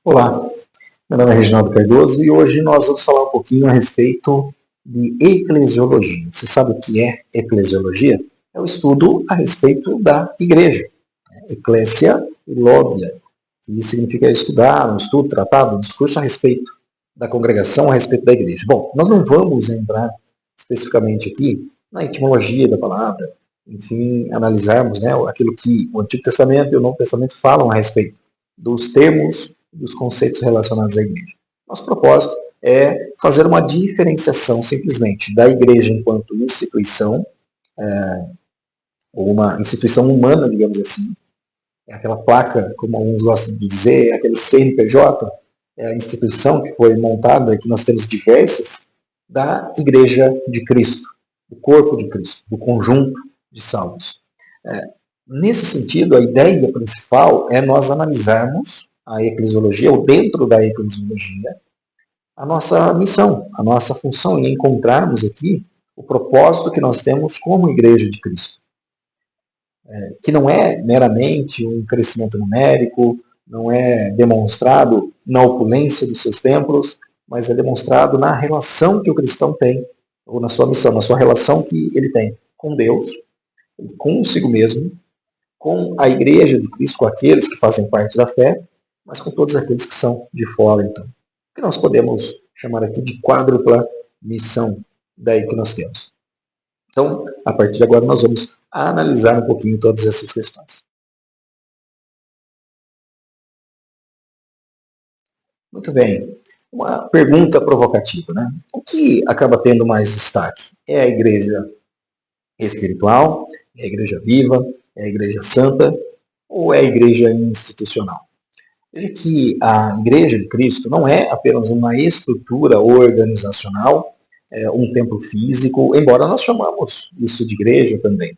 Olá, meu nome é Reginaldo Cardoso e hoje nós vamos falar um pouquinho a respeito de eclesiologia. Você sabe o que é eclesiologia? É o estudo a respeito da igreja. Eclésia e logia, que significa estudar, um estudo, tratado, um discurso a respeito da congregação, a respeito da igreja. Bom, nós não vamos entrar especificamente aqui na etimologia da palavra, enfim, analisarmos, né, aquilo que o Antigo Testamento e o Novo Testamento falam a respeito dos termos, dos conceitos relacionados à igreja. Nosso propósito é fazer uma diferenciação simplesmente da igreja enquanto instituição, ou uma instituição humana, digamos assim, é aquela placa, como alguns gostam de dizer, aquele CNPJ, é a instituição que foi montada, que nós temos diversas, da Igreja de Cristo, do corpo de Cristo, do conjunto de salvos. Nesse sentido, a ideia principal é nós analisarmos a eclesiologia, ou dentro da eclesiologia, a nossa missão, a nossa função, e encontrarmos aqui o propósito que nós temos como Igreja de Cristo. Que não é meramente um crescimento numérico, não é demonstrado na opulência dos seus templos, mas é demonstrado na relação que o cristão tem, ou na sua missão, na sua relação que ele tem com Deus, consigo mesmo, com a igreja de Cristo, com aqueles que fazem parte da fé, mas com todos aqueles que são de fora, então. Que nós podemos chamar aqui de quádrupla missão daí que nós temos. Então, a partir de agora, nós vamos analisar um pouquinho todas essas questões. Muito bem. Uma pergunta provocativa, né? O que acaba tendo mais destaque? É a igreja espiritual? É a igreja viva? É a igreja santa? Ou é a igreja institucional? Veja que a igreja de Cristo não é apenas uma estrutura organizacional, um templo físico, embora nós chamamos isso de igreja também.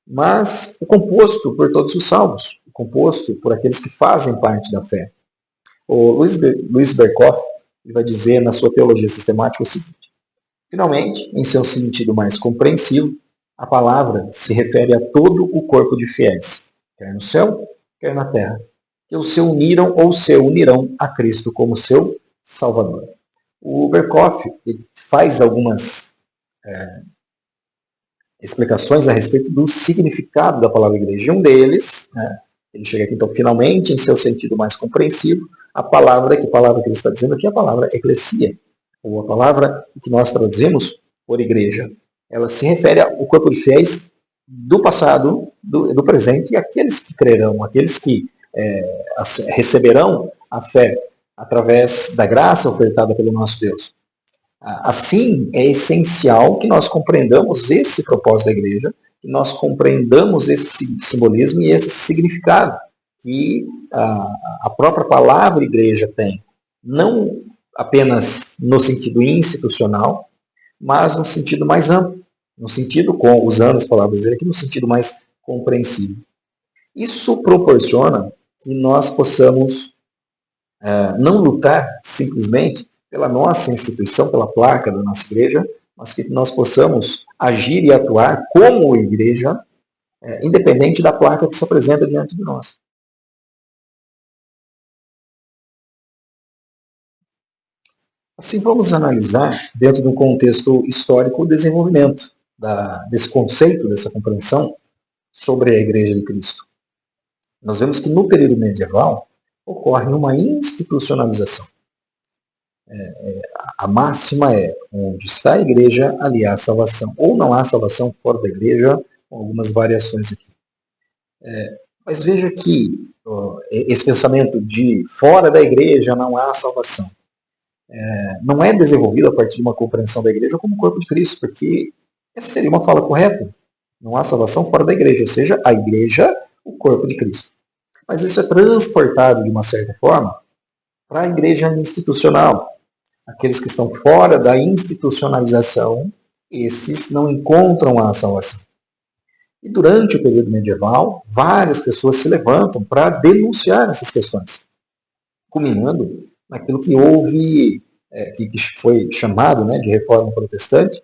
Mas o composto por todos os salvos, o composto por aqueles que fazem parte da fé. O Luiz Berkhoff vai dizer na sua teologia sistemática o seguinte: finalmente, em seu sentido mais compreensivo, a palavra se refere a todo o corpo de fiéis, quer no céu, quer na terra, que o se uniram ou se unirão a Cristo como seu Salvador. O Berkhoff faz algumas explicações a respeito do significado da palavra igreja. Um deles, né, ele chega aqui, então, finalmente, em seu sentido mais compreensivo, a palavra que ele está dizendo aqui é a palavra eclesia, ou a palavra que nós traduzimos por igreja. Ela se refere ao corpo de fiéis do passado, do presente, e aqueles que crerão, aqueles que receberão a fé através da graça ofertada pelo nosso Deus. Assim, é essencial que nós compreendamos esse propósito da igreja, que nós compreendamos esse simbolismo e esse significado que a própria palavra igreja tem, não apenas no sentido institucional, mas no sentido mais amplo, no sentido, usando as palavras dele aqui, no sentido mais compreensível. Isso proporciona que nós possamos não lutar simplesmente pela nossa instituição, pela placa da nossa igreja, mas que nós possamos agir e atuar como igreja, independente da placa que se apresenta diante de nós. Assim, vamos analisar, dentro do contexto histórico, o desenvolvimento desse conceito, dessa compreensão sobre a Igreja de Cristo. Nós vemos que no período medieval ocorre uma institucionalização. A máxima é: onde está a igreja, ali há salvação. Ou não há salvação fora da igreja, com algumas variações aqui. Mas veja que esse pensamento de fora da igreja não há salvação não é desenvolvido a partir de uma compreensão da igreja como corpo de Cristo, porque essa seria uma fala correta. Não há salvação fora da igreja, ou seja, a igreja, o corpo de Cristo. Mas isso é transportado de uma certa forma para a igreja institucional. Aqueles que estão fora da institucionalização, esses não encontram a salvação. E durante o período medieval, várias pessoas se levantam para denunciar essas questões, culminando naquilo que houve, que foi chamado, né, de reforma protestante,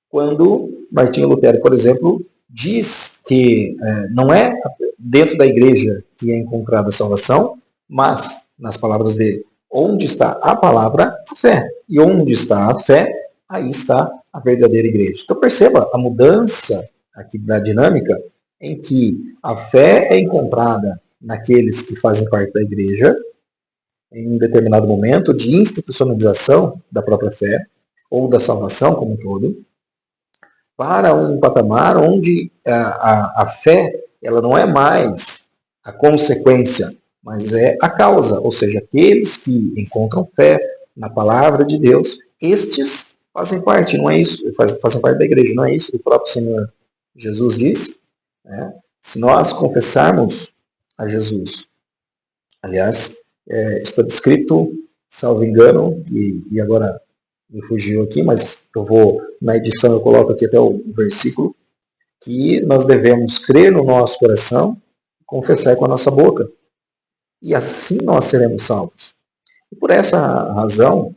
quando Martinho Lutero, por exemplo, diz que não é dentro da igreja que é encontrada a salvação, mas nas palavras dele. Onde está a palavra, a fé. E onde está a fé, aí está a verdadeira igreja. Então perceba a mudança aqui da dinâmica, em que a fé é encontrada naqueles que fazem parte da igreja, em um determinado momento de institucionalização da própria fé, ou da salvação como um todo, para um patamar onde a fé ela não é mais a consequência, mas é a causa. Ou seja, aqueles que encontram fé na palavra de Deus, estes fazem parte, não é isso? Fazem parte da igreja, não é isso? O próprio Senhor Jesus disse, né? Se nós confessarmos a Jesus, aliás, está descrito, salvo engano, e agora me fugiu aqui, mas eu vou, na edição eu coloco aqui até o versículo, que nós devemos crer no nosso coração, confessar com a nossa boca. E assim nós seremos salvos. E por essa razão,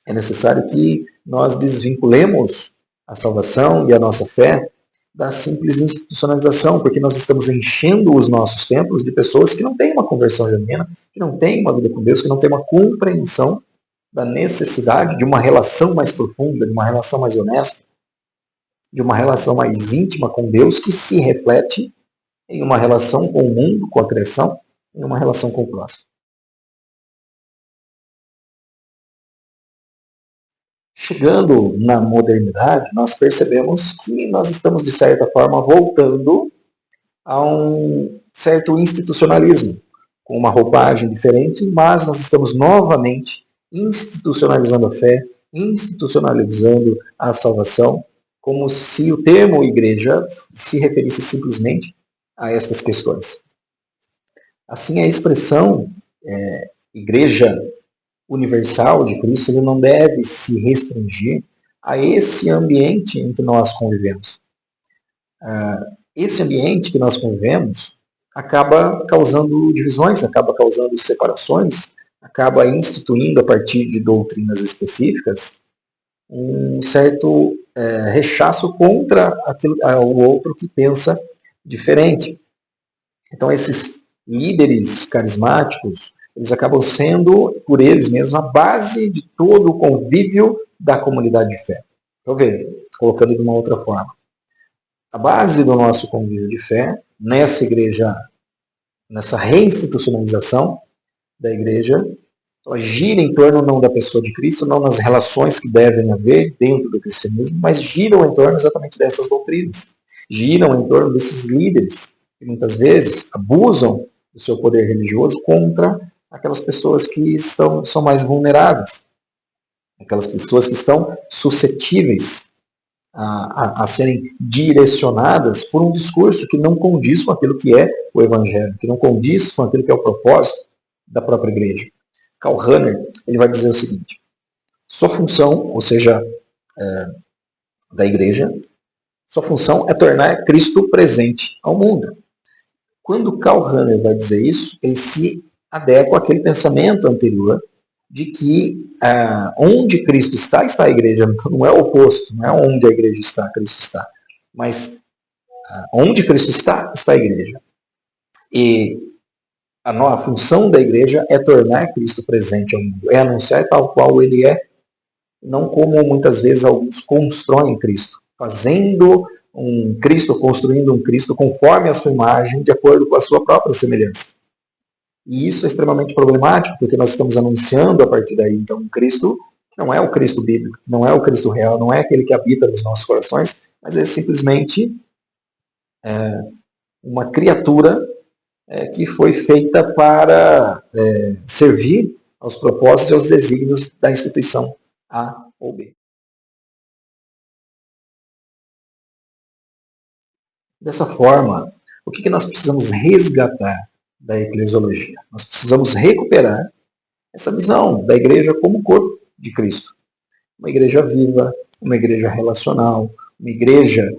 é necessário que nós desvinculemos a salvação e a nossa fé da simples institucionalização, porque nós estamos enchendo os nossos templos de pessoas que não têm uma conversão genuína, que não têm uma vida com Deus, que não têm uma compreensão da necessidade de uma relação mais profunda, de uma relação mais honesta, de uma relação mais íntima com Deus, que se reflete em uma relação com o mundo, com a criação, em uma relação com o próximo. Chegando na modernidade, nós percebemos que nós estamos, de certa forma, voltando a um certo institucionalismo, com uma roupagem diferente, mas nós estamos novamente institucionalizando a fé, institucionalizando a salvação, como se o termo igreja se referisse simplesmente a estas questões. Assim, a expressão igreja universal de Cristo ele não deve se restringir a esse ambiente em que nós convivemos. Esse ambiente que nós convivemos acaba causando divisões, acaba causando separações, acaba instituindo, a partir de doutrinas específicas, um certo rechaço contra o outro que pensa diferente. Então, esses líderes carismáticos, eles acabam sendo, por eles mesmos, a base de todo o convívio da comunidade de fé. Então, veja, colocando de uma outra forma. A base do nosso convívio de fé, nessa igreja, nessa reinstitucionalização da igreja, ela gira em torno não da pessoa de Cristo, não nas relações que devem haver dentro do cristianismo, mas giram em torno exatamente dessas doutrinas. Giram em torno desses líderes que muitas vezes abusam do seu poder religioso contra aquelas pessoas que são mais vulneráveis, aquelas pessoas que estão suscetíveis a serem direcionadas por um discurso que não condiz com aquilo que é o Evangelho, que não condiz com aquilo que é o propósito da própria igreja. Karl Rahner, ele vai dizer o seguinte: sua função, ou seja, da igreja, sua função é tornar Cristo presente ao mundo. Quando Karl Rahner vai dizer isso, ele se adequa àquele pensamento anterior de que onde Cristo está, está a igreja. Não é o oposto, não é onde a igreja está, Cristo está. Mas onde Cristo está, está a igreja. E a função da igreja é tornar Cristo presente ao mundo, é anunciar tal qual ele é, não como muitas vezes alguns constroem Cristo, fazendo um Cristo, construindo um Cristo conforme a sua imagem, de acordo com a sua própria semelhança. E isso é extremamente problemático, porque nós estamos anunciando a partir daí, então, um Cristo que não é o Cristo bíblico, não é o Cristo real, não é aquele que habita nos nossos corações, mas é simplesmente uma criatura que foi feita para servir aos propósitos e aos desígnios da instituição A ou B. Dessa forma, o que nós precisamos resgatar da eclesiologia? Nós precisamos recuperar essa visão da igreja como corpo de Cristo. Uma igreja viva, uma igreja relacional, uma igreja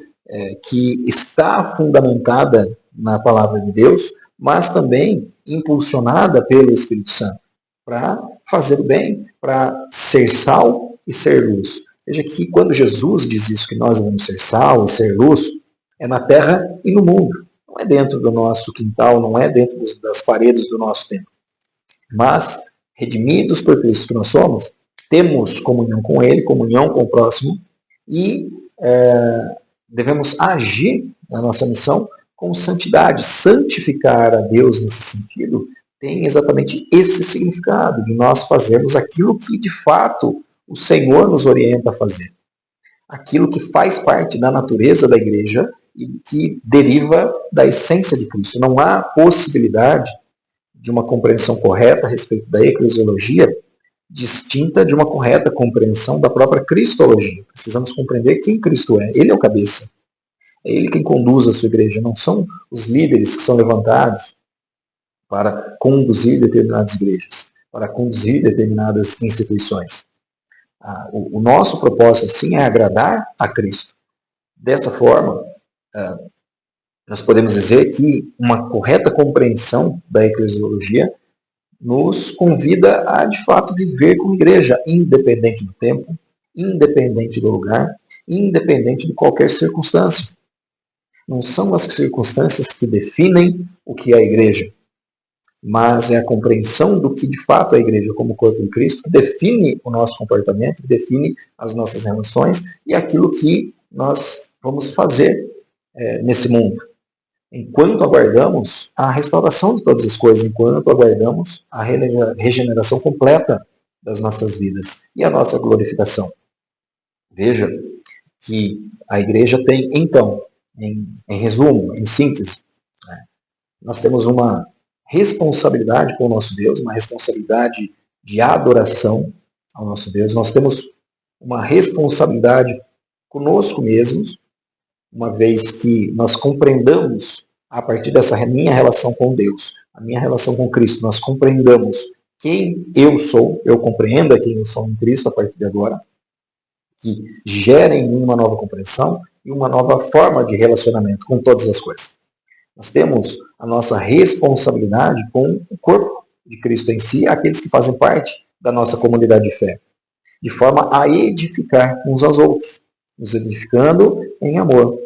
que está fundamentada na palavra de Deus, mas também impulsionada pelo Espírito Santo, para fazer o bem, para ser sal e ser luz. Veja que quando Jesus diz isso, que nós devemos ser sal e ser luz, é na terra e no mundo. Não é dentro do nosso quintal, não é dentro das paredes do nosso templo. Mas, redimidos por Cristo que nós somos, temos comunhão com Ele, comunhão com o próximo, e devemos agir na nossa missão com santidade. Santificar a Deus nesse sentido tem exatamente esse significado, de nós fazermos aquilo que de fato o Senhor nos orienta a fazer. Aquilo que faz parte da natureza da igreja e que deriva da essência de Cristo. Não há possibilidade de uma compreensão correta a respeito da eclesiologia distinta de uma correta compreensão da própria cristologia. Precisamos compreender quem Cristo é. Ele é o cabeça. É Ele quem conduz a sua igreja. Não são os líderes que são levantados para conduzir determinadas igrejas, para conduzir determinadas instituições. O nosso propósito, sim, é agradar a Cristo. Dessa forma, nós podemos dizer que uma correta compreensão da eclesiologia nos convida a, de fato, viver como igreja, independente do tempo, independente do lugar, independente de qualquer circunstância. Não são as circunstâncias que definem o que é a igreja, mas é a compreensão do que de fato é a igreja como corpo de Cristo que define o nosso comportamento, que define as nossas relações e aquilo que nós vamos fazer nesse mundo. Enquanto aguardamos a restauração de todas as coisas, enquanto aguardamos a regeneração completa das nossas vidas e a nossa glorificação. Veja que a igreja tem, então, em resumo, em síntese, nós temos uma responsabilidade com o nosso Deus, uma responsabilidade de adoração ao nosso Deus. Nós temos uma responsabilidade conosco mesmos, uma vez que nós compreendamos, a partir dessa minha relação com Deus, a minha relação com Cristo, nós compreendamos quem eu sou, eu compreendo quem eu sou em Cristo a partir de agora, que gera em mim uma nova compreensão e uma nova forma de relacionamento com todas as coisas. Nós temos a nossa responsabilidade com o corpo de Cristo em si, aqueles que fazem parte da nossa comunidade de fé, de forma a edificar uns aos outros, nos edificando em amor,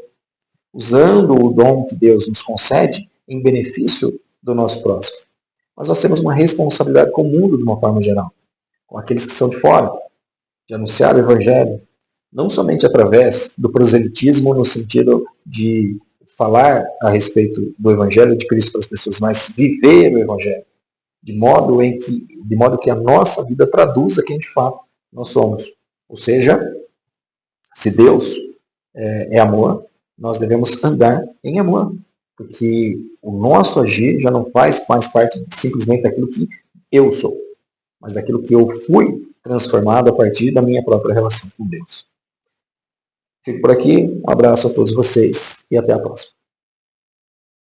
usando o dom que Deus nos concede em benefício do nosso próximo. Mas nós temos uma responsabilidade com o mundo de uma forma geral, com aqueles que são de fora, de anunciar o Evangelho, não somente através do proselitismo no sentido de falar a respeito do Evangelho de Cristo para as pessoas, mas viver o Evangelho, de modo que a nossa vida traduza quem de fato nós somos. Ou seja, se Deus é amor, nós devemos andar em amor, porque o nosso agir já não faz mais parte simplesmente daquilo que eu sou, mas daquilo que eu fui transformado a partir da minha própria relação com Deus. Fico por aqui, um abraço a todos vocês e até a próxima.